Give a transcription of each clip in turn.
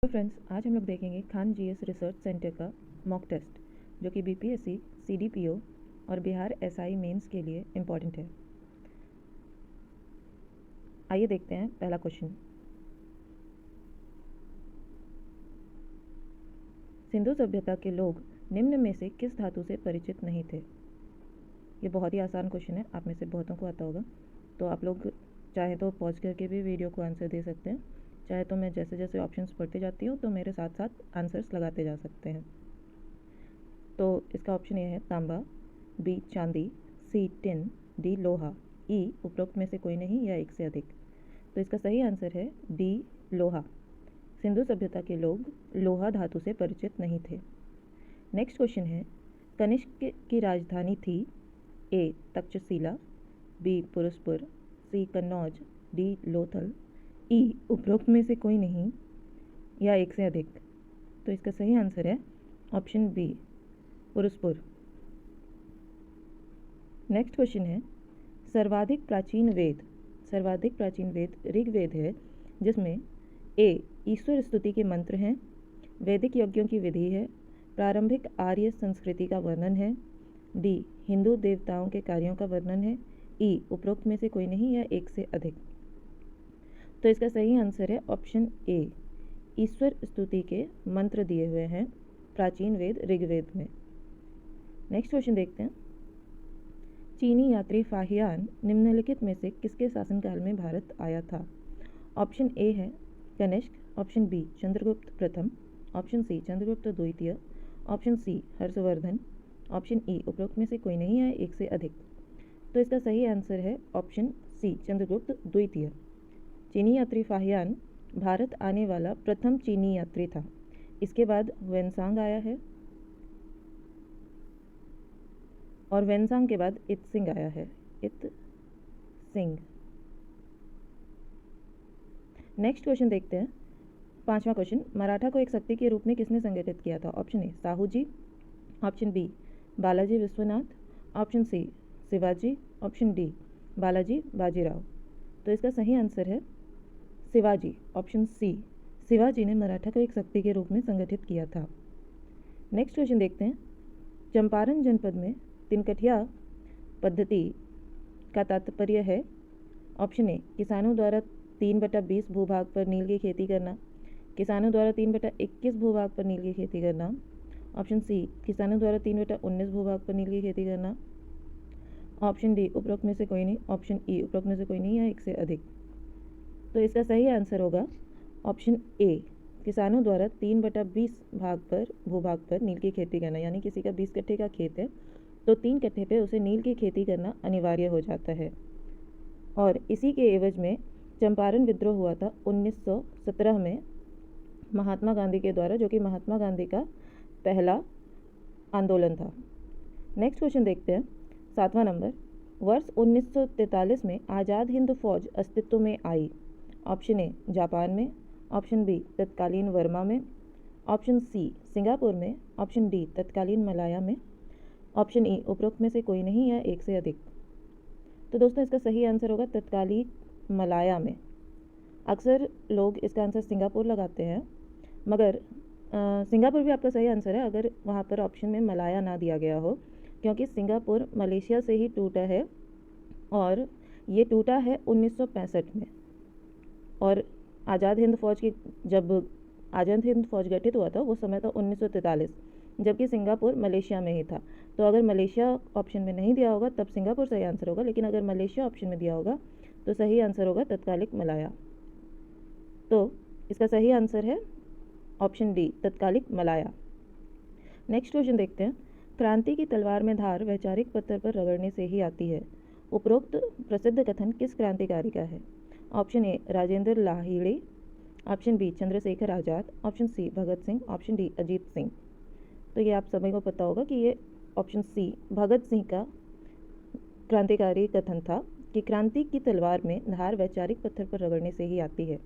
तो फ्रेंड्स, आज हम लोग देखेंगे खान जीएस रिसर्च सेंटर का मॉक टेस्ट जो कि बीपीएससी, सीडीपीओ और बिहार एसआई मेंस के लिए इम्पॉर्टेंट है। आइए देखते हैं पहला क्वेश्चन। सिंधु सभ्यता के लोग निम्न में से किस धातु से परिचित नहीं थे? ये बहुत ही आसान क्वेश्चन है, आप में से बहुतों को आता होगा। तो आप लोग चाहे तो पॉज करके भी वीडियो को आंसर दे सकते हैं, चाहे तो मैं जैसे जैसे ऑप्शंस पढ़ते जाती हूँ तो मेरे साथ साथ आंसर्स लगाते जा सकते हैं। तो इसका ऑप्शन ए है तांबा, बी चांदी, सी टिन, डी लोहा, ई उपरोक्त में से कोई नहीं या एक से अधिक। तो इसका सही आंसर है डी लोहा। सिंधु सभ्यता के लोग लोहा धातु से परिचित नहीं थे। नेक्स्ट क्वेश्चन है, कनिष्क की राजधानी थी ए तक्षशिला, बी पुरुषपुर, सी कन्नौज, डी लोथल, ई उपरोक्त में से कोई नहीं या एक से अधिक। तो इसका सही आंसर है option B Purushpur. Next question है, सर्वाधिक प्राचीन वेद ऋग्वेद है, जिसमें ए ईश्वर स्तुति के मंत्र हैं, वैदिक यज्ञों की विधि है, प्रारंभिक आर्य संस्कृति का वर्णन है, डी हिंदू देवताओं के कार्यों का वर्णन है, ई उपरोक्त में से कोई नहीं या एक से अधिक। तो इसका सही आंसर है ऑप्शन ए, ईश्वर स्तुति के मंत्र दिए हुए हैं प्राचीन वेद ऋग्वेद में। नेक्स्ट क्वेश्चन देखते हैं, चीनी यात्री फाहियान निम्नलिखित में से किसके शासनकाल में भारत आया था? ऑप्शन ए है कनिष्क, ऑप्शन बी चंद्रगुप्त प्रथम, ऑप्शन सी चंद्रगुप्त द्वितीय, option C Harshvardhan, option E उपरोक्त में से कोई नहीं है एक से अधिक। तो इसका सही आंसर है ऑप्शन सी चंद्रगुप्त द्वितीय। चीनी यात्री फाहियान भारत आने वाला प्रथम चीनी यात्री था। इसके बाद वेनसांग आया है और वेनसांग के बाद इत्सिंग आया है, इत्सिंग। नेक्स्ट क्वेश्चन देखते हैं, पांचवा क्वेश्चन, मराठा को एक शक्ति के रूप में किसने संगठित किया था? Option A Sahu ji, option B Balaji Vishwanath, option C Shivaji, option D Balaji Bajirao. तो इसका सही आंसर है शिवाजी, ऑप्शन सी। शिवाजी ने मराठा को एक शक्ति के रूप में संगठित किया था। नेक्स्ट क्वेश्चन देखते हैं, चंपारण जनपद में तिनकठिया पद्धति का तात्पर्य है? ऑप्शन ए किसानों द्वारा 3/20 भूभाग पर नील की खेती करना, किसानों द्वारा 3/21 भूभाग पर नील की खेती करना, ऑप्शन सी किसानों द्वारा 3/19 भूभाग पर नील की खेती करना, ऑप्शन डी उपरोक्त में से कोई नहीं, ऑप्शन ई उपरोक्त में से कोई नहीं या एक से अधिक। तो इसका सही आंसर होगा ऑप्शन ए, किसानों द्वारा 3/20 भूभाग पर नील की खेती करना। यानी किसी का 20 कट्ठे का खेत है तो 3 कट्ठे पे उसे नील की खेती करना अनिवार्य हो जाता है। और इसी के एवज में चंपारण विद्रोह हुआ था 1917 में महात्मा गांधी के द्वारा, जो कि महात्मा गांधी का पहला आंदोलन था। नेक्स्ट क्वेश्चन देखते हैं, 7वां नंबर, वर्ष 1943 में आज़ाद हिंद फौज अस्तित्व में आई? ऑप्शन ए जापान में, ऑप्शन बी तत्कालीन वर्मा में, ऑप्शन सी सिंगापुर में, ऑप्शन डी तत्कालीन मलाया में, ऑप्शन ई उपरोक्त में से कोई नहीं या एक से अधिक। तो दोस्तों, इसका सही आंसर होगा तत्कालीन मलाया में। अक्सर लोग इसका आंसर सिंगापुर लगाते हैं, मगर सिंगापुर भी आपका सही आंसर है अगर वहाँ पर ऑप्शन में मलाया ना दिया गया हो, क्योंकि सिंगापुर मलेशिया से ही टूटा है और ये टूटा है 1965 में। और आज़ाद हिंद फौज गठित हुआ था वो समय था 1943, जबकि सिंगापुर मलेशिया में ही था। तो अगर मलेशिया ऑप्शन में नहीं दिया होगा तब सिंगापुर सही आंसर होगा, लेकिन अगर मलेशिया ऑप्शन में दिया होगा तो सही आंसर होगा तत्कालिक मलाया। तो इसका सही आंसर है ऑप्शन डी तत्कालिक मलाया। नेक्स्ट क्वेश्चन देखते हैं, क्रांति की तलवार में धार वैचारिक पत्थर पर रगड़ने से ही आती है। उपरोक्त प्रसिद्ध कथन किस क्रांतिकारी का है? Option A Rajendra Lahiri, option B Chandrashekhar Azad, option C Bhagat Singh, option D Ajit Singh. तो ये आप सभी को पता होगा कि ये ऑप्शन सी भगत सिंह का क्रांतिकारी कथन था कि क्रांति की तलवार में धार वैचारिक पत्थर पर रगड़ने से ही आती है।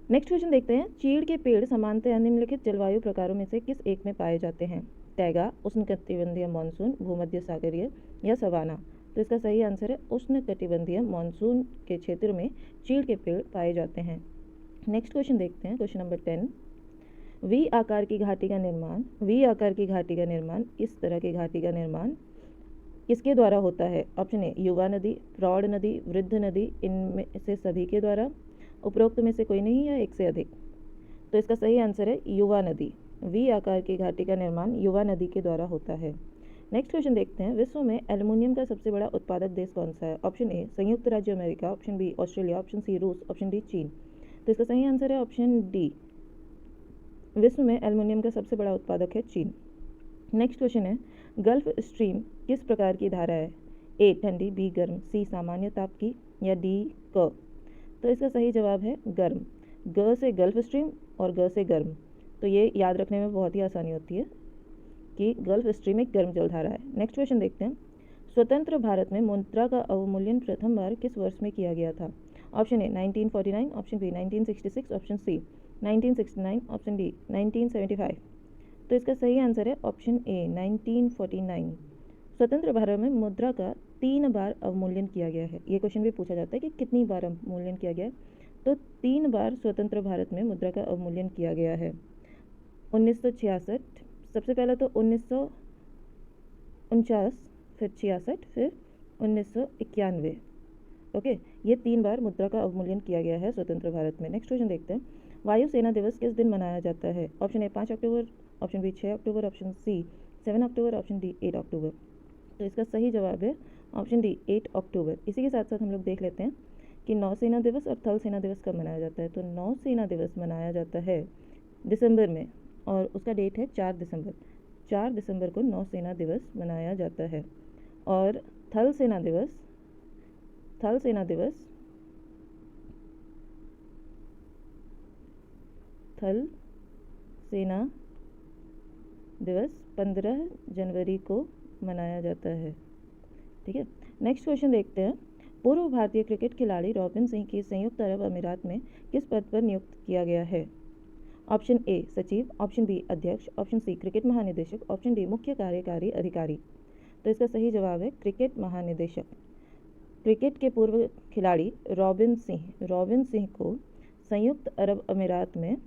नेक्स्ट क्वेश्चन देखते हैं, चीड़ के पेड़ सामान्यतः निम्नलिखित जलवायु प्रकारों में से किस एक में पाए जाते हैं? टैगा, उष्णकटिबंधीय मानसून, भूमध्य सागरीय या सवाना। तो इसका सही आंसर है उष्णकटिबंधीय मानसून के क्षेत्र में चीड़ के पेड़ पाए जाते हैं। नेक्स्ट क्वेश्चन देखते हैं, क्वेश्चन नंबर 10, वी आकार की घाटी का निर्माण इस तरह की घाटी का निर्माण किसके द्वारा होता है? ऑप्शन ए युवा नदी, प्रौढ़ नदी, वृद्ध नदी, इनमें से सभी के द्वारा, उपरोक्त में से कोई नहीं या एक से अधिक। तो इसका सही आंसर है युवा नदी। वी आकार की घाटी का निर्माण युवा नदी के द्वारा होता है। नेक्स्ट क्वेश्चन देखते हैं, विश्व में एल्युमिनियम का सबसे बड़ा उत्पादक देश कौन सा है? ऑप्शन ए संयुक्त राज्य America, option B Australia, option C रूस, ऑप्शन डी चीन। तो इसका सही आंसर है ऑप्शन डी, विश्व में एल्युमिनियम का सबसे बड़ा उत्पादक है चीन। नेक्स्ट क्वेश्चन है, गल्फ स्ट्रीम किस प्रकार की धारा है? ए ठंडी, बी गर्म, सी सामान्य ताप की, या डी क। तो इसका सही जवाब है गर्म। ग से गल्फ स्ट्रीम और ग से गर्म, तो ये याद रखने में बहुत ही आसानी होती है कि गल्फ स्ट्रीम एक गर्म जलधारा है। नेक्स्ट क्वेश्चन देखते हैं, स्वतंत्र भारत में मुद्रा का अवमूल्यन प्रथम बार किस वर्ष में किया गया था? Option A 1949, option B 1966, option C 1969, option D 1975। तो इसका सही आंसर है ऑप्शन ए 1949। स्वतंत्र भारत में मुद्रा का 3 बार अवमूल्यन किया गया है। ये क्वेश्चन भी पूछा जाता है कि कितनी बार अवमूल्यन किया गया है, तो 3 बार स्वतंत्र भारत में मुद्रा का अवमूल्यन किया गया है। 1966, सबसे पहले तो 1949, फिर 66, फिर 1991। ओके, ये 3 बार मुद्रा का अवमूल्यन किया गया है स्वतंत्र भारत में। नेक्स्ट क्वेश्चन देखते हैं, वायुसेना दिवस किस दिन मनाया जाता है? ऑप्शन ए 5 अक्टूबर, ऑप्शन बी 6 अक्टूबर, ऑप्शन सी 7 अक्टूबर, ऑप्शन डी 8 अक्टूबर। तो इसका सही जवाब है ऑप्शन डी 8 अक्टूबर। इसी के साथ साथ हम लोग देख लेते हैं कि नौसेना दिवस और थल सेना दिवस कब मनाया जाता है। तो नौसेना दिवस मनाया जाता है दिसंबर में, और उसका डेट है 4 दिसंबर। 4 दिसंबर को नौसेना दिवस मनाया जाता है। और थल सेना दिवस 15 जनवरी को मनाया जाता है। ठीक है, नेक्स्ट क्वेश्चन देखते हैं, पूर्व भारतीय क्रिकेट खिलाड़ी रॉबिन सिंह की संयुक्त अरब अमीरात में किस पद पर नियुक्त किया गया है? ऑप्शन ए सचिव, ऑप्शन बी अध्यक्ष, ऑप्शन सी क्रिकेट महानिदेशक, ऑप्शन डी मुख्य कार्यकारी अधिकारी। तो इसका सही जवाब है क्रिकेट महानिदेशक। क्रिकेट के पूर्व खिलाड़ी रॉबिन सिंह को संयुक्त अरब अमीरात में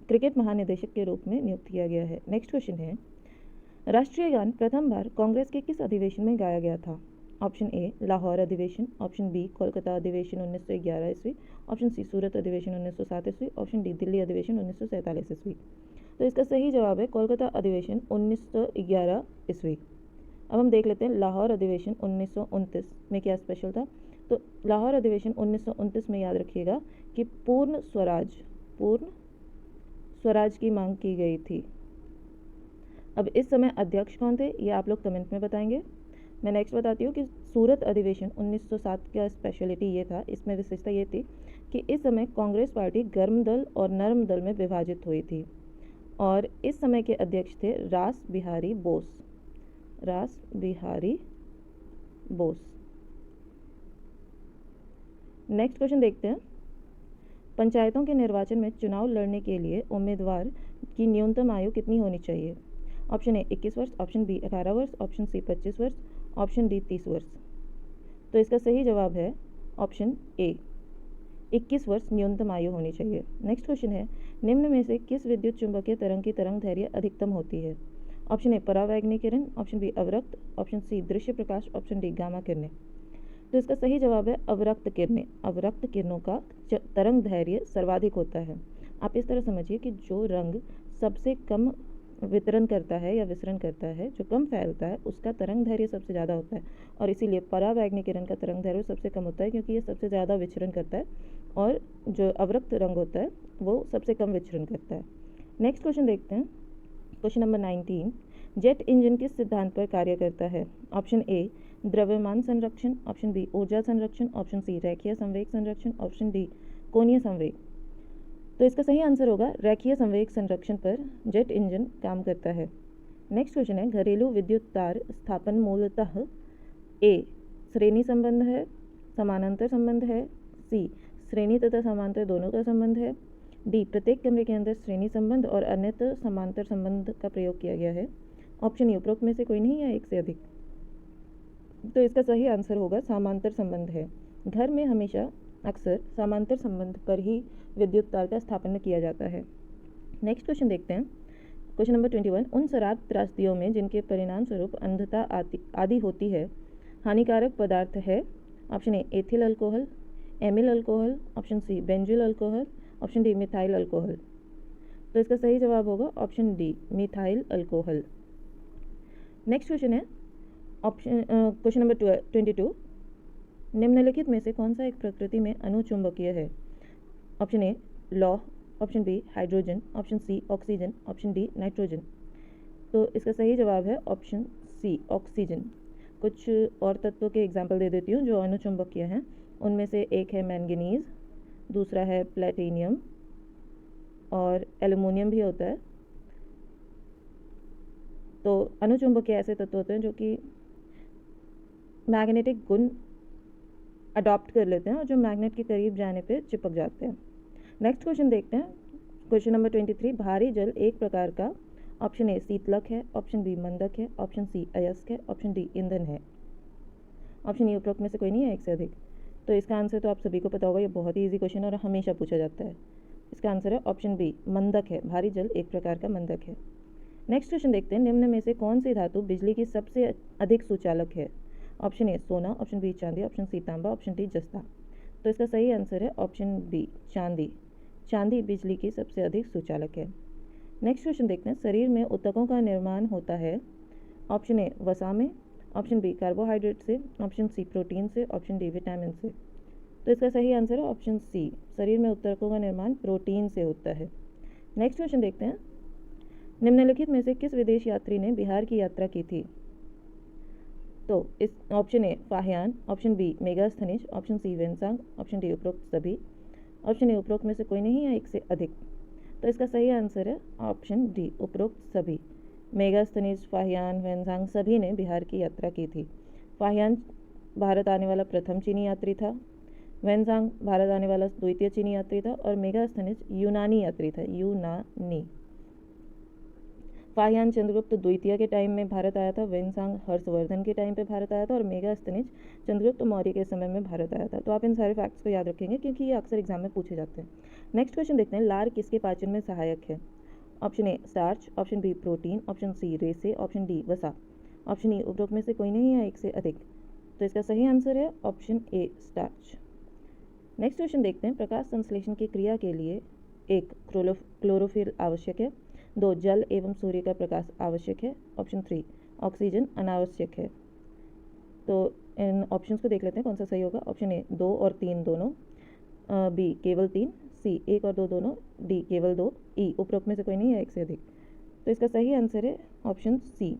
क्रिकेट महानिदेशक के रूप में नियुक्त किया गया है। नेक्स्ट क्वेश्चन है, राष्ट्रीय गान प्रथम बार कांग्रेस के किस अधिवेशन में गाया गया था? ऑप्शन ए लाहौर अधिवेशन, ऑप्शन बी कोलकाता अधिवेशन 1911 ईस्वी, ऑप्शन सी सूरत अधिवेशन 1907 ईस्वी, ऑप्शन डी दिल्ली अधिवेशन 1947 ईस्वी। तो इसका सही जवाब है कोलकाता अधिवेशन 1911 ईस्वी। अब हम देख लेते हैं लाहौर अधिवेशन 1929 में क्या स्पेशल था। तो लाहौर अधिवेशन 1929 में याद रखिएगा कि पूर्ण स्वराज की मांग की गई थी। अब इस समय अध्यक्ष कौन थे, ये आप लोग कमेंट में बताएंगे। मैं नेक्स्ट बताती हूँ कि सूरत अधिवेशन 1907 का स्पेशलिटी ये था, इसमें विशेषता ये थी कि इस समय कांग्रेस पार्टी गर्म दल और नरम दल में विभाजित हुई थी, और इस समय के अध्यक्ष थे रास बिहारी बोस। नेक्स्ट क्वेश्चन देखते हैं, पंचायतों के निर्वाचन में चुनाव लड़ने के लिए उम्मीदवार की न्यूनतम आयु कितनी होनी चाहिए? ऑप्शन ए 21 वर्ष, ऑप्शन बी 18 वर्ष, ऑप्शन सी 25 वर्ष, ऑप्शन डी 30 वर्ष। तो इसका सही जवाब है ऑप्शन ए 21 वर्ष न्यूनतम आयु होनी चाहिए। नेक्स्ट क्वेश्चन है, निम्न में से किस विद्युत चुंबकीय तरंग की तरंग दैर्घ्य अधिकतम होती है? ऑप्शन ए परावैगनी किरण, ऑप्शन बी अवरक्त, ऑप्शन सी दृश्य प्रकाश, ऑप्शन डी गामा किरणें। तो इसका सही जवाब है अवरक्त किरणें। अवरक्त किरणों का तरंग दैर्घ्य सर्वाधिक होता है। आप इस तरह समझिए कि जो रंग सबसे कम वितरण करता है या विसरण करता है, जो कम फैलता है, उसका तरंग दैर्घ्य सबसे ज़्यादा होता है, और इसीलिए परावैगनी किरण का तरंग दैर्घ्य सबसे कम होता है, क्योंकि ये सबसे ज़्यादा विचरण करता है, और जो अवरक्त रंग होता है वो सबसे कम विचरण करता है। नेक्स्ट क्वेश्चन देखते हैं, क्वेश्चन नंबर 19, जेट इंजन किस सिद्धांत पर कार्य करता है? ऑप्शन ए द्रव्यमान संरक्षण, ऑप्शन बी ऊर्जा संरक्षण, ऑप्शन सी रेखीय संवेग संरक्षण, ऑप्शन डी कोणीय संवेग। तो इसका सही आंसर होगा रेखीय संवेग संरक्षण पर जेट इंजन काम करता है। नेक्स्ट क्वेश्चन है, घरेलू विद्युत तार स्थापन मूलतः ए श्रेणी संबंध है, समानांतर संबंध है, सी श्रेणी तथा समांतर दोनों का संबंध है, डी प्रत्येक कमरे के अंदर श्रेणी संबंध और अन्यत्र समांतर संबंध का प्रयोग किया गया है, ऑप्शन ई उपरोक्त में से कोई नहीं या एक से अधिक। तो इसका सही आंसर होगा समांतर संबंध है। घर में हमेशा अक्सर समांतर संबंध पर ही विद्युत तार का स्थापन किया जाता है। नेक्स्ट क्वेश्चन देखते हैं। क्वेश्चन नंबर 21, उन शराब त्रासदियों में जिनके परिणाम स्वरूप अंधता आदि होती है हानिकारक पदार्थ है। Option A ethyl alcohol, amyl alcohol, option C benzyl alcohol, option D methyl alcohol. तो इसका सही जवाब होगा option D methyl alcohol. Next question है क्वेश्चन नंबर 22, निम्नलिखित में से कौन सा एक प्रकृति में अनुचुंबकीय है। ऑप्शन ए लौह, option B hydrogen, option C oxygen, option D nitrogen. तो इसका सही जवाब है ऑप्शन सी ऑक्सीजन। कुछ और तत्वों के एग्जाम्पल दे देती हूँ जो अनुचुंबकीय हैं। उनमें से एक है मैंगनीज, दूसरा है प्लेटिनियम और एल्युमिनियम भी होता है। तो अनुचुंबकीय ऐसे तत्व होते हैं जो कि मैग्नेटिक गुण अडॉप्ट कर लेते हैं और जो मैग्नेट के करीब जाने पे चिपक जाते हैं। नेक्स्ट क्वेश्चन देखते हैं। क्वेश्चन नंबर 23, भारी जल एक प्रकार का, ऑप्शन ए शीतलक है, ऑप्शन बी मंदक है, ऑप्शन सी अयस्क है, ऑप्शन डी ईंधन है। ऑप्शन ए उपरोक्त में से कोई नहीं है, एक से अधिक। तो इसका आंसर तो आप सभी को पता होगा, ये बहुत ही ईजी क्वेश्चन और हमेशा पूछा जाता है। इसका आंसर है ऑप्शन बी मंदक है। भारी जल एक प्रकार का मंदक है। नेक्स्ट क्वेश्चन देखते हैं। निम्न में से कौन सी धातु बिजली की सबसे अधिक सुचालक है। ऑप्शन ए सोना, ऑप्शन बी चांदी, ऑप्शन सी तांबा, ऑप्शन डी जस्ता। तो इसका सही आंसर है ऑप्शन बी चांदी। चांदी बिजली की सबसे अधिक सुचालक है। नेक्स्ट क्वेश्चन देखते हैं। शरीर में ऊतकों का निर्माण होता है। ऑप्शन ए वसा में, ऑप्शन बी कार्बोहाइड्रेट से, ऑप्शन सी प्रोटीन से, ऑप्शन डी विटामिन से। तो इसका सही आंसर है ऑप्शन सी, शरीर में ऊतकों का निर्माण प्रोटीन से होता है। नेक्स्ट क्वेश्चन देखते हैं। निम्नलिखित में से किस विदेश यात्री ने बिहार की यात्रा की थी। तो इस option A Fahien, option B Megasthenes, option C वेंसांग, ऑप्शन डी उपरोक्त सभी, ऑप्शन ए उपरोक्त में से कोई नहीं या एक से अधिक। तो इसका सही आंसर है ऑप्शन डी उपरोक्त सभी। मेगास्थनीज, फाहियान, वेंसांग सभी ने बिहार की यात्रा की थी। फाहियान भारत आने वाला प्रथम चीनी यात्री था, वेंसांग भारत आने वाला द्वितीय चीनी यात्री था और मेगास्थनीज यूनानी यात्री था, यूनानी। फाहियान चंद्रगुप्त द्वितीय के टाइम में भारत आया था, वेंसांग हर्षवर्धन के टाइम पे भारत आया था और मेगास्थनीज चंद्रगुप्त मौर्य के समय में भारत आया था। तो आप इन सारे फैक्ट्स को याद रखेंगे क्योंकि ये अक्सर एग्जाम में पूछे जाते हैं। नेक्स्ट क्वेश्चन देखते हैं। लार किसके पाचन में सहायक है। Option A starch, option B protein, option C रेसे, ऑप्शन डी वसा। ऑप्शन ई उपरोक्त में से कोई नहीं या एक से अधिक। तो इसका सही आंसर है option A starch. Next question देखते हैं। प्रकाश संश्लेषण की क्रिया के लिए एक क्लोरोफिल आवश्यक है, 2 जल एवं सूर्य का प्रकाश आवश्यक है, ऑप्शन 3 ऑक्सीजन अनावश्यक है। तो इन ऑप्शंस को देख लेते हैं कौन सा सही होगा। ऑप्शन ए 2 और 3 दोनों, बी केवल 3, सी 1 और 2 दोनों, डी केवल 2, ई उपरोक्त में से कोई नहीं है एक से अधिक। तो इसका सही आंसर है ऑप्शन सी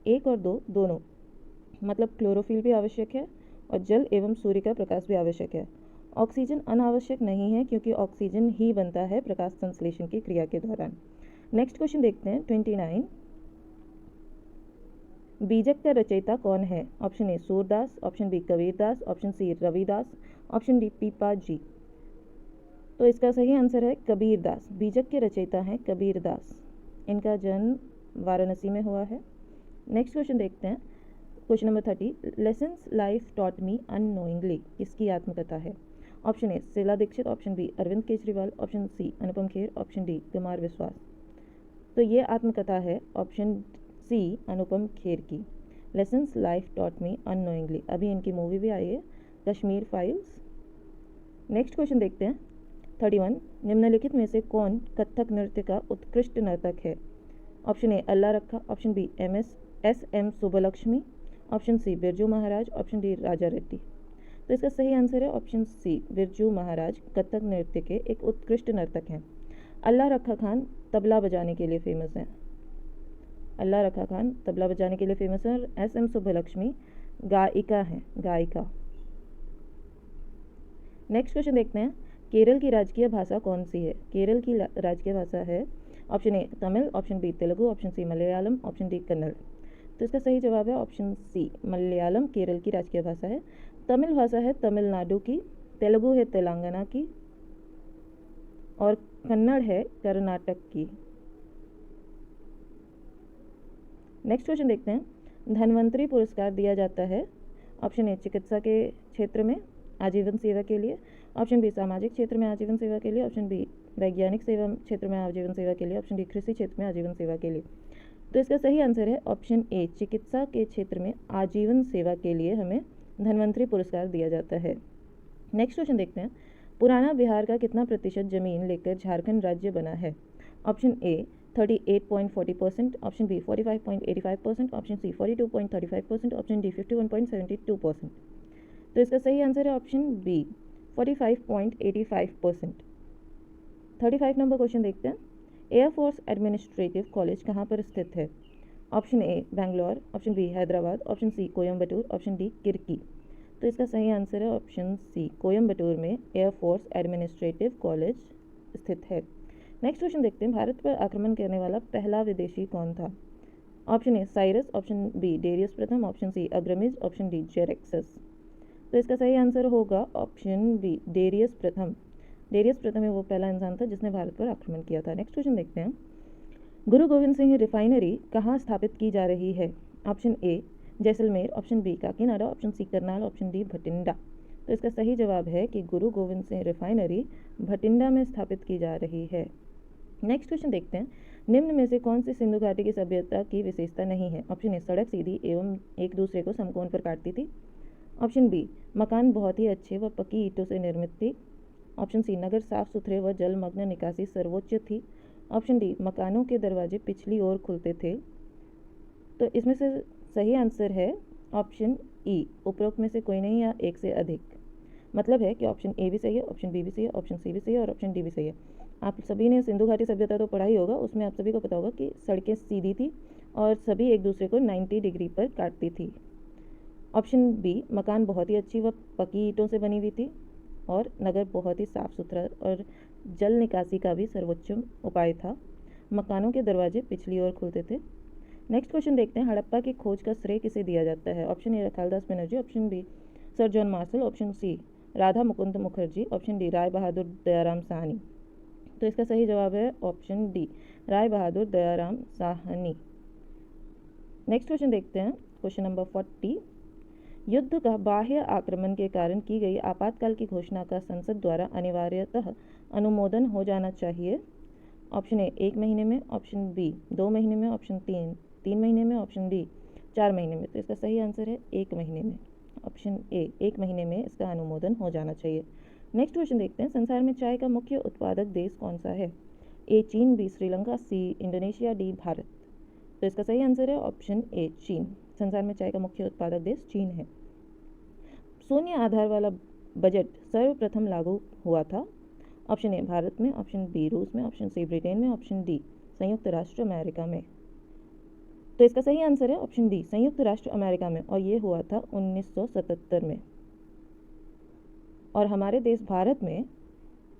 1 और 2 दोनों, मतलब क्लोरोफिल भी आवश्यक है और जल एवं सूर्य का प्रकाश भी आवश्यक है। ऑक्सीजन अनावश्यक नहीं है क्योंकि ऑक्सीजन ही बनता है प्रकाश संश्लेषण की क्रिया के दौरान। नेक्स्ट क्वेश्चन देखते हैं 29, बीजक का रचयिता कौन है। Option A Surdas, option B Kabirdas, option C Ravidas, option D Pipa ji. तो इसका सही आंसर है कबीरदास। बीजक के रचयिता हैं कबीरदास। इनका जन्म वाराणसी में हुआ है। नेक्स्ट क्वेश्चन देखते हैं। Question number 30, lessons life taught me unknowingly किसकी आत्मकथा है। Option A Sheila Dikshit, option B Arvind Kejriwal, option C Anupam Kher, option D Kumar Vishwas. तो ये आत्मकथा है ऑप्शन सी अनुपम खेर की, lessons life taught me unknowingly. अभी इनकी मूवी भी आई है, कश्मीर फाइल्स। नेक्स्ट क्वेश्चन देखते हैं 31, निम्नलिखित में से कौन कथक नृत्य का उत्कृष्ट नर्तक है। Option A Allah Rakha, option B S M Subbulakshmi, option C Birju Maharaj, option D Raja Reddy. तो इसका सही आंसर है ऑप्शन सी बिरजू महाराज कथक नृत्य के एक उत्कृष्ट नर्तक हैं। अल्लाह रखा खान तबला बजाने के लिए फेमस हैं। अल्लाह रखा खान तबला बजाने के लिए फेमस है और एस.एम. सुब्बलक्ष्मी गायिका हैं, गायिका। नेक्स्ट क्वेश्चन देखते हैं। केरल की राजकीय भाषा कौन सी है। केरल की राजकीय भाषा है option A Tamil, option B Telugu, option C Malayalam, option D Kannada. तो इसका सही जवाब है ऑप्शन सी मलयालम केरल की राजकीय भाषा है। तमिल भाषा है तमिलनाडु की, तेलुगु है तेलंगाना की और कन्नड़ है कर्नाटक की। नेक्स्ट क्वेश्चन देखते हैं। धन्वंतरी पुरस्कार दिया जाता है ऑप्शन ए चिकित्सा के क्षेत्र में आजीवन सेवा के लिए, ऑप्शन बी सामाजिक क्षेत्र में आजीवन सेवा के लिए, ऑप्शन बी वैज्ञानिक सेवा क्षेत्र में आजीवन सेवा के लिए, ऑप्शन डी कृषि क्षेत्र में आजीवन सेवा के लिए। तो इसका सही आंसर है ऑप्शन ए, चिकित्सा के क्षेत्र में आजीवन सेवा के लिए हमें धन्वंतरि पुरस्कार दिया जाता है। नेक्स्ट क्वेश्चन देखते हैं, पुराना बिहार का कितना प्रतिशत जमीन लेकर झारखंड राज्य बना है? Option A 38.40%, option B 45.85%, option C 42.35%, option D 51.72%। तो इसका सही आंसर है ऑप्शन बी 45.85%। 35 नंबर क्वेश्चन देखते हैं, एयरफोर्स एडमिनिस्ट्रेटिव कॉलेज कहाँ पर स्थित है? Option A Bangalore, option B Hyderabad, option C Coimbatore, option D Kirkee. तो इसका सही आंसर है ऑप्शन सी, कोयम्बटूर में एयरफोर्स एडमिनिस्ट्रेटिव कॉलेज स्थित है। नेक्स्ट क्वेश्चन देखते हैं, भारत पर आक्रमण करने वाला पहला विदेशी कौन था? Option A Cyrus, option B Darius प्रथम, option C Agrammes, option D Xerxes. तो इसका सही आंसर होगा ऑप्शन बी डेरियस प्रथम। डेरियस प्रथम है वो पहला इंसान था जिसने भारत पर आक्रमण किया था। नेक्स्ट क्वेश्चन देखते हैं, गुरु गोविंद सिंह रिफाइनरी कहाँ स्थापित की जा रही है? Option A Jaisalmer, option B Kakinada, option C Karnal, option D Bhatinda. तो इसका सही जवाब है कि गुरु गोविंद सिंह रिफाइनरी भटिंडा में स्थापित की जा रही है। नेक्स्ट क्वेश्चन देखते हैं, निम्न में से कौन सी सिंधु घाटी की सभ्यता की विशेषता नहीं है? ऑप्शन ए सड़क सीधी एवं एक दूसरे को समकोण पर काटती थी, ऑप्शन बी मकान बहुत ही अच्छे व पक्की ईंटों से निर्मित थी, ऑप्शन सी नगर साफ सुथरे व जलमग्न निकासी सर्वोच्च थी, ऑप्शन डी मकानों के दरवाजे पिछली ओर खुलते थे। तो इसमें से सही आंसर है ऑप्शन ई, उपरोक्त में से कोई नहीं या एक से अधिक। मतलब है कि ऑप्शन ए भी सही है, ऑप्शन बी भी सही है, ऑप्शन सी भी सही है और ऑप्शन डी भी सही है। आप सभी ने सिंधु घाटी सभ्यता तो पढ़ा ही होगा, उसमें आप सभी को पता होगा कि सड़कें सीधी थी और सभी एक दूसरे को 90 डिग्री पर काटती थी। ऑप्शन बी मकान बहुत ही अच्छी व पक्की ईंटों से बनी हुई थी और नगर बहुत ही साफ सुथरा और जल निकासी का भी सर्वोच्च उपाय था। मकानों के दरवाजे पिछली ओर खुलते थे। नेक्स्ट क्वेश्चन देखते हैं, हड़प्पा की खोज का श्रेय किसे दिया जाता है? Option A Rakhaldas Banerjee, option B sir John Marshall, option C Radha Mukund Mukherjee, option D Rai Bahadur Dayaram Sahni. तो इसका सही जवाब है option D Rai Bahadur Dayaram Sahni. Next question देखते हैं, क्वेश्चन नंबर 40, युद्ध का बाह्य आक्रमण के कारण की गई आपातकाल की घोषणा का संसद द्वारा अनिवार्यतः अनुमोदन हो जाना चाहिए। ऑप्शन ए 1 महीने में, ऑप्शन बी 2 महीने में, ऑप्शन 3 महीने में, ऑप्शन डी 4 महीने में। तो इसका सही आंसर है 1 महीने में, ऑप्शन ए 1 महीने में इसका अनुमोदन हो जाना चाहिए। नेक्स्ट क्वेश्चन देखते हैं, संसार में चाय का मुख्य उत्पादक देश कौन सा है? ए चीन, B Sri Lanka, C Indonesia, D Bharat. तो इसका सही आंसर है ऑप्शन ए चीन। संसार में चाय का मुख्य उत्पादक देश चीन है। शून्य आधार वाला बजट सर्वप्रथम लागू हुआ था। ऑप्शन ए भारत में, ऑप्शन बी रूस में, ऑप्शन सी ब्रिटेन में, ऑप्शन डी संयुक्त राष्ट्र अमेरिका में। तो इसका सही आंसर है ऑप्शन डी संयुक्त राष्ट्र अमेरिका में, और ये हुआ था 1977 में। और हमारे देश भारत में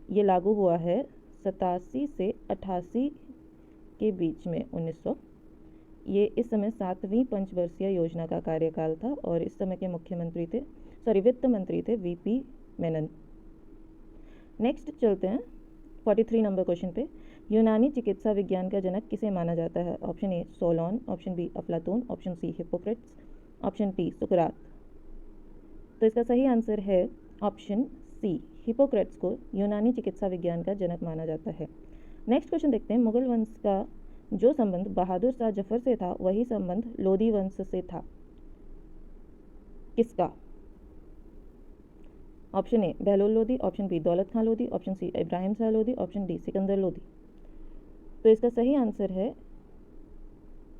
ये लागू हुआ है 87 से 88 के बीच में 1900। ये इस समय 7वीं पंचवर्षीय योजना का कार्यकाल था और इस समय के मुख्यमंत्री थे वित्त मंत्री थे वीपी मेनन। नेक्स्ट चलते हैं 43 नंबर क्वेश्चन पे, यूनानी चिकित्सा विज्ञान का जनक किसे माना जाता है? Option A Solon, option B अफलातून, option C Hippocrates, option D सुकरात। तो इसका सही आंसर है ऑप्शन सी, हिप्पोक्रेट्स को यूनानी चिकित्सा विज्ञान का जनक माना जाता है। नेक्स्ट क्वेश्चन देखते हैं, मुगल वंश का जो संबंध बहादुर शाह जफर से था वही संबंध लोधी वंश से था, किसका? Option A Bahlol Lodi, option B Daulat Khan Lodi, option C Ibrahim Shah Lodi, option D Sikandar Lodi. तो इसका सही आंसर है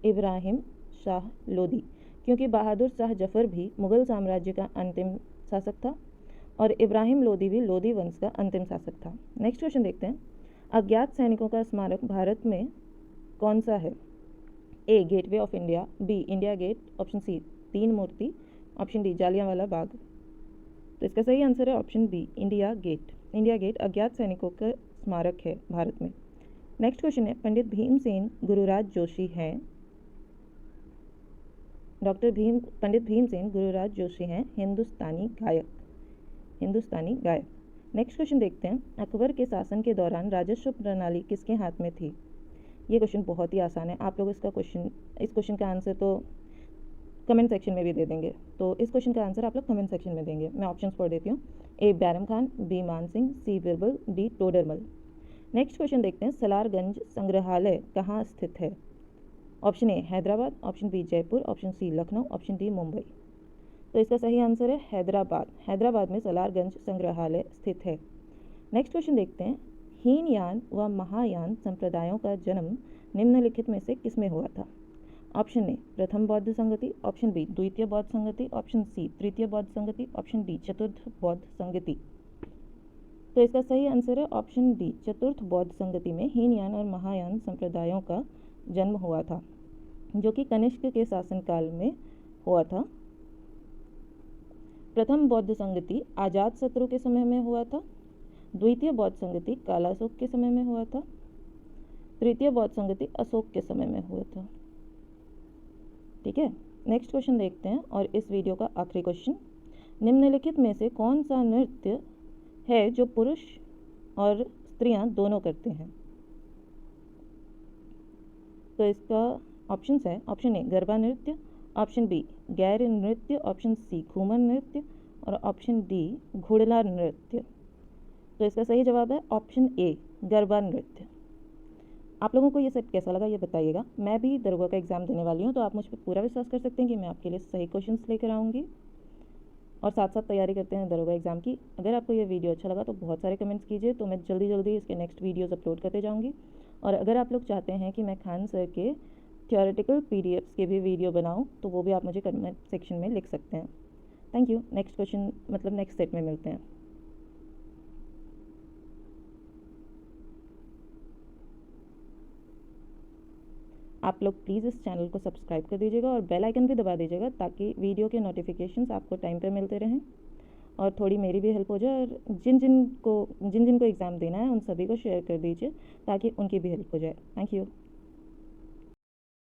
इब्राहिम शाह लोधी, क्योंकि बहादुर शाह जफर भी मुगल साम्राज्य का अंतिम शासक था और इब्राहिम लोधी भी लोधी वंश का अंतिम शासक था। नेक्स्ट क्वेश्चन देखते हैं, अज्ञात सैनिकों का स्मारक भारत में कौन सा है? A Gateway of India, B India Gate, option C 3 Murti, option D Jallianwala Bagh. तो इसका सही आंसर है option B India Gate. India Gate अज्ञात सैनिकों का स्मारक है भारत में। नेक्स्ट क्वेश्चन है, पंडित भीमसेन गुरुराज जोशी हैं, पंडित भीमसेन गुरुराज जोशी हैं हिंदुस्तानी गायक। नेक्स्ट क्वेश्चन देखते हैं, अकबर के शासन के दौरान राजस्व प्रणाली किसके हाथ में थी? ये क्वेश्चन बहुत ही आसान है, आप लोग इस क्वेश्चन का आंसर तो कमेंट सेक्शन में भी दे देंगे। तो इस क्वेश्चन का आंसर आप लोग कमेंट सेक्शन में देंगे। मैं ऑप्शंस पढ़ देती हूँ, ए Bairam Khan, B Man Singh, C Birbal, D Todarmal. Next question देखते हैं, सलारगंज संग्रहालय कहाँ स्थित है? Option A Hyderabad, option B Jaipur, option C Lucknow, option D Mumbai. तो इसका सही आंसर है हैदराबाद। हैदराबाद में सलारगंज संग्रहालय स्थित है। नेक्स्ट क्वेश्चन देखते हैं, हीनयान व महायान संप्रदायों का जन्म निम्नलिखित में से किसमें हुआ था? ऑप्शन ए प्रथम बौद्ध संगति, ऑप्शन बी द्वितीय बौद्ध संगति, ऑप्शन सी तृतीय बौद्ध संगति, ऑप्शन डी चतुर्थ बौद्ध संगति। तो इसका सही आंसर है ऑप्शन डी, चतुर्थ बौद्ध संगति में हीनयान और महायान संप्रदायों का जन्म हुआ था, जो कि कनिष्क के शासनकाल में हुआ था। प्रथम बौद्ध संगति अजातशत्रु के समय में हुआ था, द्वितीय बौद्ध संगति कालाशोक के समय में हुआ था, तृतीय बौद्ध संगति अशोक के समय में हुआ था। ठीक है, नेक्स्ट क्वेश्चन देखते हैं और इस वीडियो का आखिरी क्वेश्चन, निम्नलिखित में से कौन सा नृत्य है जो पुरुष और स्त्रियां दोनों करते हैं? तो इसका ऑप्शंस है, ऑप्शन ए गरबा नृत्य, ऑप्शन बी गैर नृत्य, ऑप्शन सी घूमर नृत्य और ऑप्शन डी घुड़ला नृत्य। तो इसका सही जवाब है ऑप्शन ए गरबा नृत्य। आप लोगों को ये सेट कैसा लगा ये बताइएगा। मैं भी दरोगा का एग्ज़ाम देने वाली हूँ, तो आप मुझ पर पूरा विश्वास कर सकते हैं कि मैं आपके लिए सही क्वेश्चंस लेकर आऊँगी और साथ साथ तैयारी करते हैं दरोगा एग्ज़ाम की। अगर आपको ये वीडियो अच्छा लगा तो बहुत सारे कमेंट्स कीजिए, तो मैं जल्दी जल्दी इसके नेक्स्ट वीडियोज़ अपलोड करते जाऊँगी। और अगर आप लोग चाहते हैं कि मैं खान सर के थियोरेटिकल पीडीएफ्स के भी वीडियो बनाऊं, तो वो भी आप मुझे कमेंट सेक्शन में लिख सकते हैं। Thank you. नेक्स्ट क्वेश्चन मतलब नेक्स्ट सेट में मिलते हैं। आप लोग प्लीज़ इस चैनल को सब्सक्राइब कर दीजिएगा और बेल आइकन भी दबा दीजिएगा, ताकि वीडियो के नोटिफिकेशंस आपको टाइम पे मिलते रहें और थोड़ी मेरी भी हेल्प हो जाए। और जिन जिन को एग्ज़ाम देना है उन सभी को शेयर कर दीजिए, ताकि उनकी भी हेल्प हो जाए। Thank you.